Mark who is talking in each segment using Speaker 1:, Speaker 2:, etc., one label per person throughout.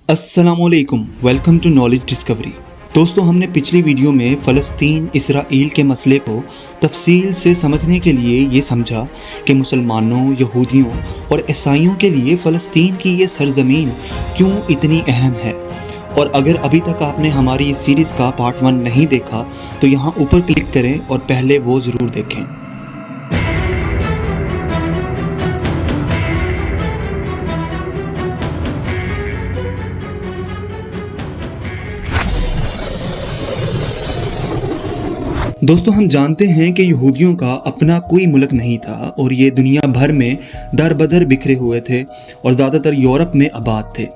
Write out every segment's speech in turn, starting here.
Speaker 1: अस्सलामुअलैकुम, welcome to knowledge discovery. दोस्तों, हमने पिछली वीडियो में फ़लस्तीन इसराइल के मसले को तफसील से समझने के लिए ये समझा कि मुसलमानों, यहूदियों और ईसाइयों के लिए फ़लस्तीन की ये सरज़मीन क्यों इतनी अहम है। और अगर अभी तक आपने हमारी इस सीरीज़ का पार्ट 1 नहीं देखा तो यहाँ ऊपर क्लिक करें और पहले वो ज़रूर देखें। दोस्तों, हम जानते हैं कि यहूदियों का अपना कोई मुल्क नहीं था और ये दुनिया भर में दर बदर बिखरे हुए थे और ज़्यादातर यूरोप में आबाद थे।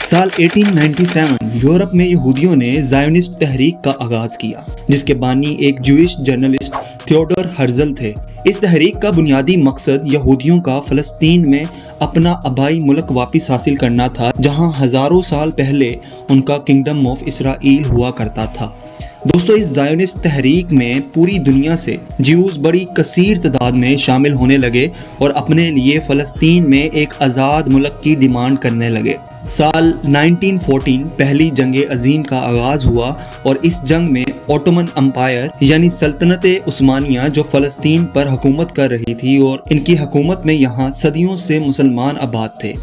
Speaker 1: साल 1897 यूरोप में यहूदियों ने ज़ायोनिस्ट तहरीक का आगाज़ किया, जिसके बानी एक जूइश जर्नलिस्ट थियोडोर हर्जल थे। इस तहरीक का बुनियादी मकसद यहूदियों का फ़लस्तीन में अपना आबाई मुल्क वापस हासिल करना था, जहां हज़ारों साल पहले उनका किंगडम ऑफ इसराइल हुआ करता था। दोस्तों, इस ज़ायोनिस्ट तहरीक में पूरी दुनिया से ज्यूज़ बड़ी कसीर तादाद में शामिल होने लगे और अपने लिए फ़लस्तीन में एक आज़ाद मुल्क की डिमांड करने लगे। साल 1914 पहली जंग अज़ीम का आगाज़ हुआ और इस जंग में ओटोमन एम्पायर यानी सल्तनत उस्मानिया जो फ़लस्तीन पर हुकूमत कर रही थी और इनकी हुकूमत में यहाँ सदियों से मुसलमान आबाद थे,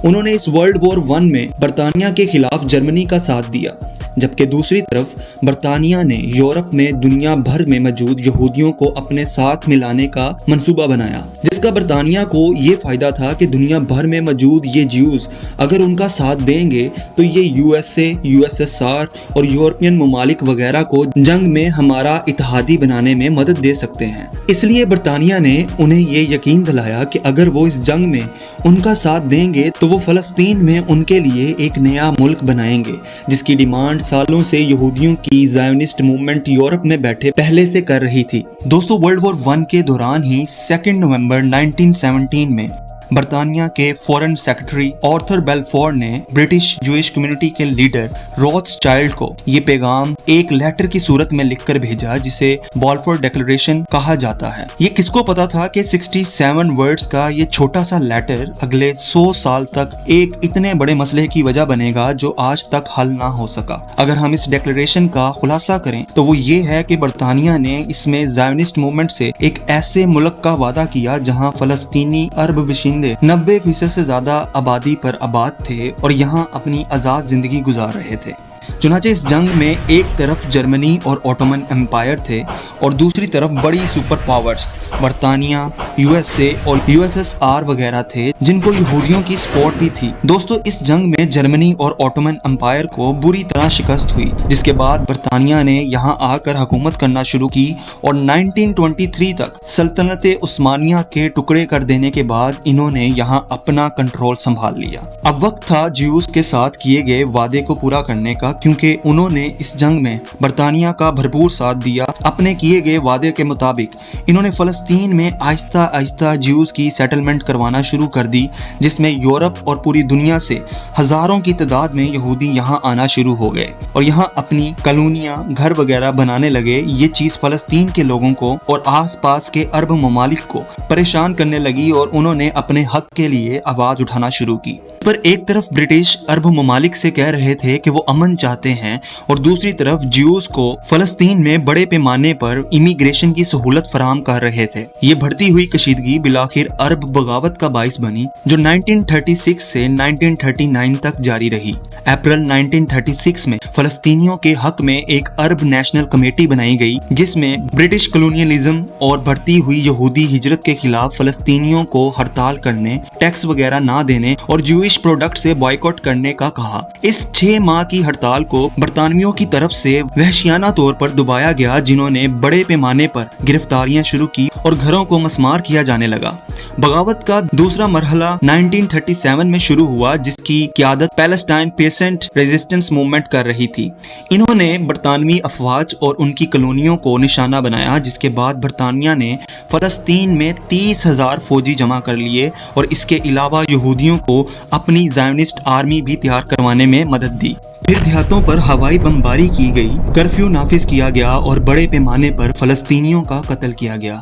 Speaker 1: उन्होंने इस वर्ल्ड वॉर 1 में बरतानिया के खिलाफ जर्मनी का साथ दिया। जबकि दूसरी तरफ बरतानिया ने यूरोप में दुनिया भर में मौजूद यहूदियों को अपने साथ मिलाने का मंसूबा बनाया, जिसका बरतानिया को ये फ़ायदा था कि दुनिया भर में मौजूद ये ज्यूज़ अगर उनका साथ देंगे तो ये यूएसए, यूएसएसआर और यूरोपियन ममालिक वगैरह को जंग में हमारा इत्तेहादी बनाने में मदद दे सकते हैं। इसलिए बरतानिया ने उन्हें ये यकीन दिलाया कि अगर वो इस जंग में उनका साथ देंगे तो वो फ़लस्तीन में उनके लिए एक नया मुल्क बनाएंगे, जिसकी डिमांड सालों से यहूदियों की ज़ायोनिस्ट मूवमेंट यूरोप में बैठे पहले से कर रही थी। दोस्तों, वर्ल्ड वॉर 1 के दौरान ही 2 नवंबर 1917 में बरतानिया के फॉरेन सेक्रेटरी आर्थर बेलफोर ने ब्रिटिश जूइश कम्युनिटी के लीडर रॉथस्चाइल्ड को ये पैगाम एक लेटर की सूरत में लिखकर भेजा, जिसे बाल्फोर डिक्लेरेशन कहा जाता है। ये किसको पता था कि 67 वर्ड्स का ये छोटा सा लेटर अगले 100 साल तक एक इतने बड़े मसले की वजह बनेगा जो आज तक हल ना हो सका। अगर हम इस डिक्लेरेशन का खुलासा करें तो वो ये है कि बरतानिया ने इसमें ज़ायोनिस्ट मूवमेंट से एक ऐसे मुल्क का वादा किया जहाँ फ़लस्तीनी अरब बाशिंदे 90% से ज्यादा आबादी पर आबाद थे और यहाँ अपनी आज़ाद जिंदगी गुजार रहे थे। चुनांचे इस जंग में एक तरफ जर्मनी और ओटोमन एम्पायर थे और दूसरी तरफ बड़ी सुपर पावर्स बरतानिया, यूएसए और यूएसएसआर वगैरह थे, जिनको यहूदियों की सपोर्ट भी थी। दोस्तों, इस जंग में जर्मनी और ओटोमन एम्पायर को बुरी तरह शिकस्त हुई, जिसके बाद बरतानिया ने यहाँ आकर हुकूमत करना शुरू की और 1923 तक सल्तनत उस्मानिया के टुकड़े कर देने के बाद इन्होंने यहाँ अपना कंट्रोल संभाल लिया। अब वक्त था ज्यूज़ के साथ किए गए वादे को पूरा करने का, क्योंकि उन्होंने इस जंग में बरतानिया का भरपूर साथ दिया। अपने किए गए वादे के मुताबिक इन्होंने फ़लस्तीन में आहिस्ता आहिस्ता ज्यूज़ की सेटलमेंट करवाना शुरू कर दी, जिसमें यूरोप और पूरी दुनिया से हज़ारों की तादाद में यहूदी यहाँ आना शुरू हो गए और यहाँ अपनी कॉलोनियाँ, घर वगैरह बनाने लगे। ये चीज़ फ़लस्तीन के लोगों को और आसपास के अरब ममालिक को परेशान करने लगी और उन्होंने अपने हक के लिए आवाज़ उठाना शुरू की। पर एक तरफ ब्रिटिश अरब ममालिक से कह रहे थे कि वो अमन चाहते हैं और दूसरी तरफ ज्यूज़ को फ़लस्तीन में बड़े पैमाने पर इमिग्रेशन की सहूलत फराहम कर रहे थे। ये बढ़ती हुई कशीदगी बिलाखिर अरब बगावत का बाइस बनी, जो 1936 से 1939 तक जारी रही। अप्रैल 1936 में फ़लस्तीनियों के हक में एक अरब नेशनल कमेटी बनाई गई, जिसमें ब्रिटिश कॉलोनियलिज्म और बढ़ती हुई यहूदी हिजरत के खिलाफ फ़लस्तीनियों को हड़ताल करने, टैक्स वगैरह ना देने और ज्यूइश प्रोडक्ट से बॉयकॉट करने का कहा। इस 6 माह की हड़ताल को बरतानियों की तरफ से वहशियाना तौर पर दबाया गया, जिन्होंने बड़े पैमाने पर गिरफ्तारियां शुरू की और घरों को मसमार किया जाने लगा। बगावत का दूसरा मरहला 1937 में शुरू हुआ, जिसकी क़यादत पैलेस्टाइन पीसेंट रेजिस्टेंस मूवमेंट कर रही थी। इन्होंने बरतानवी अफवाज और उनकी कॉलोनियों को निशाना बनाया, जिसके बाद बरतानिया ने फ़लस्तीन में 30,000 फौजी जमा कर लिए और इसके अलावा यहूदियों को अपनी ज़ायोनिस्ट आर्मी भी तैयार करवाने में मदद दी। फिर देहातों पर हवाई बमबारी की गई, कर्फ्यू नाफिज किया गया और बड़े पैमाने पर फलस्तीनियों का कत्ल किया गया।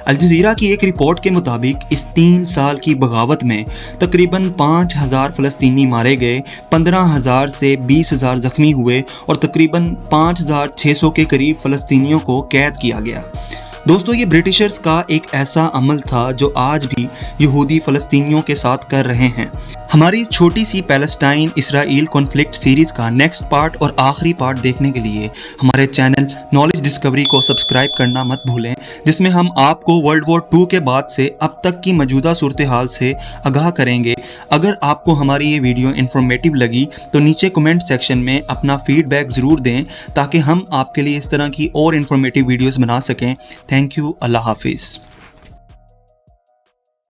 Speaker 1: अल जज़ीरा की एक रिपोर्ट के मुताबिक इस 3 साल की बगावत में तकरीबन 5,000 फलस्तीनी मारे गए, 15,000 से 20,000 जख्मी हुए और तकरीबन 5,600 के करीब फलस्तीनियों को कैद किया गया। दोस्तों, ये ब्रिटिशर्स का एक ऐसा अमल था जो आज भी यहूदी फ़लस्तीनियों के साथ कर रहे हैं। हमारी इस छोटी सी पैलेस्टाइन इसराइल कॉन्फ्लिक्ट सीरीज़ का नेक्स्ट पार्ट और आखिरी पार्ट देखने के लिए हमारे चैनल नॉलेज डिस्कवरी को सब्सक्राइब करना मत भूलें, जिसमें हम आपको वर्ल्ड वॉर 2 के बाद से अब तक की मौजूदा सूरत हाल से आगाह करेंगे। अगर आपको हमारी ये वीडियो इन्फॉर्मेटिव लगी तो नीचे कमेंट सेक्शन में अपना फीडबैक ज़रूर दें ताकि हम आपके लिए इस तरह की और इन्फॉर्मेटिव वीडियोज़ बना सकें। Thank you. अल्लाह हाफिज़।